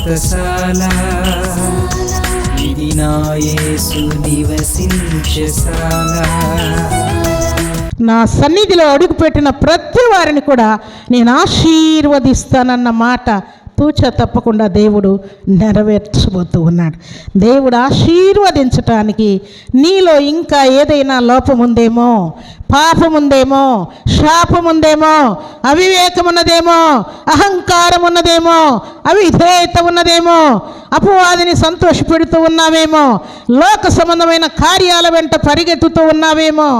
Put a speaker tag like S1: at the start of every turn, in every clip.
S1: వ్రతశాల ఇది నా యేసు నివసించశాల.
S2: నా సన్నిధిలో అడుగుపెట్టిన ప్రతి వారిని కూడా నేను ఆశీర్వదిస్తానన్న మాట తూచ తప్పకుండా దేవుడు నెరవేర్చబోతూ ఉన్నాడు. దేవుడు ఆశీర్వదించటానికి నీలో ఇంకా ఏదైనా లోపముందేమో, పాపముందేమో, శాపముందేమో, అవివేకం ఉన్నదేమో, అహంకారం ఉన్నదేమో, అవిధేయత ఉన్నదేమో, అపవాదిని సంతోషపెడుతూ ఉన్నావేమో, లోక సంబంధమైన కార్యాల వెంట పరిగెత్తుతూ ఉన్నావేమో,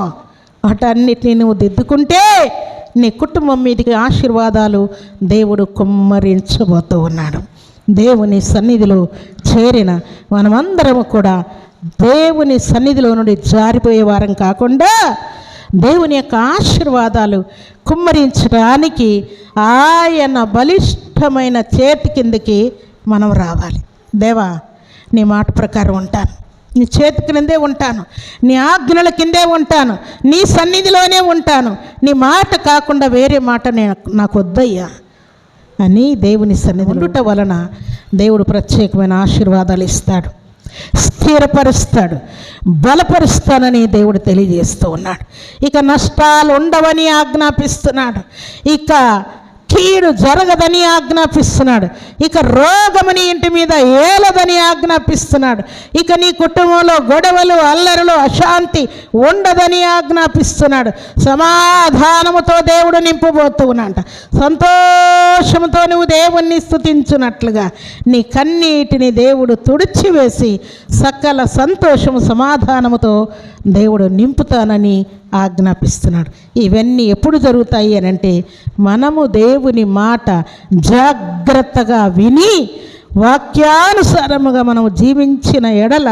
S2: వాటన్నిటిని నువ్వు దిద్దుకుంటే నీ కుటుంబం మీదకి ఆశీర్వాదాలు దేవుడు కుమ్మరించబోతూ ఉన్నాడు. దేవుని సన్నిధిలో చేరిన మనమందరము కూడా దేవుని సన్నిధిలో నుండి జారిపోయే వారం కాకుండా దేవుని యొక్క ఆశీర్వాదాలు కుమ్మరించడానికి ఆయన బలిష్టమైన చేతి కిందకి మనం రావాలి. దేవా, నీ మాట ప్రకారం ఉంటాను, నీ చేతి కిందే ఉంటాను, నీ ఆజ్ఞల కిందే ఉంటాను, నీ సన్నిధిలోనే ఉంటాను, నీ మాట కాకుండా వేరే మాట నాకు వద్దయ్యా అని దేవుని సన్నిధి ఉండుట వలన దేవుడు ప్రత్యేకమైన ఆశీర్వాదాలు ఇస్తాడు, స్థిరపరుస్తాడు, బలపరుస్తానని దేవుడు తెలియజేస్తూ ఉన్నాడు. ఇక నష్టాలు ఉండవని ఆజ్ఞాపిస్తున్నాడు, ఇక కీడు జరగదని ఆజ్ఞాపిస్తున్నాడు, ఇక రోగమని ఇంటి మీద ఏలదని ఆజ్ఞాపిస్తున్నాడు, ఇక నీ కుటుంబంలో గొడవలు, అల్లరులు, అశాంతి ఉండదని ఆజ్ఞాపిస్తున్నాడు. సమాధానముతో దేవుడు నింపబోతూ ఉన్నాడు. సంతోషంతో నువ్వు దేవుణ్ణి స్తుతించున్నట్లుగా నీ కన్నీటిని దేవుడు తుడిచివేసి సకల సంతోషము సమాధానముతో దేవుడు నింపుతానని ఆజ్ఞాపిస్తున్నాడు. ఇవన్నీ ఎప్పుడు జరుగుతాయి అని అంటే మనము దేవుని మాట జాగ్రత్తగా విని వాక్యానుసారముగా మనం జీవించిన ఎడల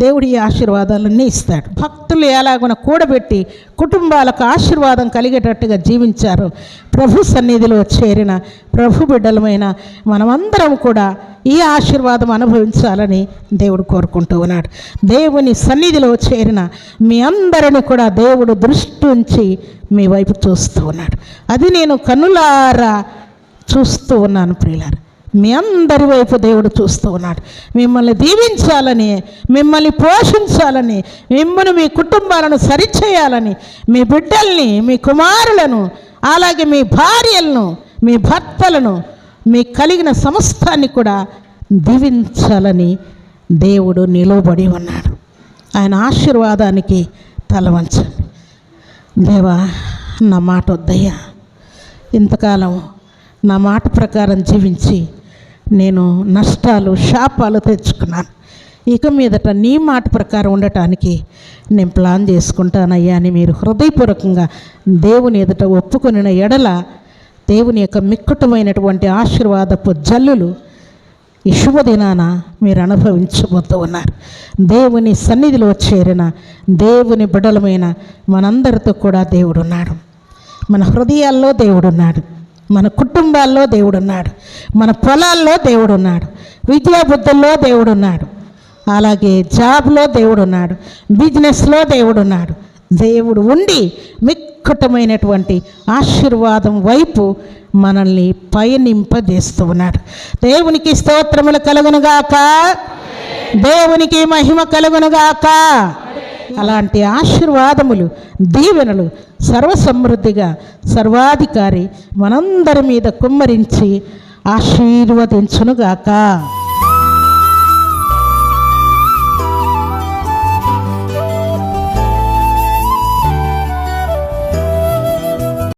S2: దేవుడి ఆశీర్వాదాలన్నీ ఇస్తాడు. భక్తులు ఎలాగున కూడబెట్టి కుటుంబాలకు ఆశీర్వాదం కలిగేటట్టుగా జీవించారు. ప్రభు సన్నిధిలో చేరిన ప్రభు బిడ్డలమైన మనమందరం కూడా ఈ ఆశీర్వాదం అనుభవించాలని దేవుడు కోరుకుంటూ ఉన్నాడు. దేవుని సన్నిధిలో చేరిన మీ అందరిని కూడా దేవుడు దృష్టి ఉంచి మీ వైపు చూస్తూ ఉన్నాడు. అది నేను కనులారా చూస్తూ ఉన్నాను ప్రియులారా. మీ అందరి వైపు దేవుడు చూస్తూ ఉన్నాడు. మిమ్మల్ని దీవించాలని, మిమ్మల్ని పోషించాలని, మిమ్మల్ని మీ కుటుంబాలను సరిచేయాలని, మీ బిడ్డల్ని, మీ కుమారులను, అలాగే మీ భార్యలను, మీ భర్తలను, మీ కలిగిన సమస్తాన్ని కూడా దీవించాలని దేవుడు నిలవబడి ఉన్నాడు. ఆయన ఆశీర్వాదానికి తల వంచండి. దేవా, నా మాట వద్దయ్యా, ఇంతకాలం నా మాట ప్రకారం జీవించి నేను నష్టాలు, శాపాలు తెచ్చుకున్నాను. ఇక మీదట నీ మాట ప్రకారం ఉండటానికి నేను ప్లాన్ చేసుకుంటానయ్యా అని మీరు హృదయపూర్వకంగా దేవుని ఎదుట ఒప్పుకొనిన ఎడల దేవుని యొక్క మిక్కుటమైనటువంటి ఆశీర్వాదపు జల్లులు ఈ శుభదినాన మీరు అనుభవించబోతూ ఉన్నారు. దేవుని సన్నిధిలో చేరిన దేవుని బిడ్డలమైన మనందరితో కూడా దేవుడున్నాడు. మన హృదయాల్లో దేవుడున్నాడు, మన కుటుంబాల్లో దేవుడున్నాడు, మన పొలాల్లో దేవుడున్నాడు, విద్యాబుద్ధుల్లో దేవుడున్నాడు, అలాగే జాబ్లో దేవుడున్నాడు, బిజినెస్లో దేవుడున్నాడు. దేవుడు ఉండి మిక్కుటమైనటువంటి ఆశీర్వాదం వైపు మనల్ని పయనింపజేస్తూ ఉన్నాడు. దేవునికి స్తోత్రములు కలుగునుగాక, దేవునికి మహిమ కలుగునుగాక. అలాంటి ఆశీర్వాదములు, దీవెనలు సర్వసమృద్ధిగా సర్వాధికారి మనందరి మీద కుమ్మరించి ఆశీర్వదించునుగాక.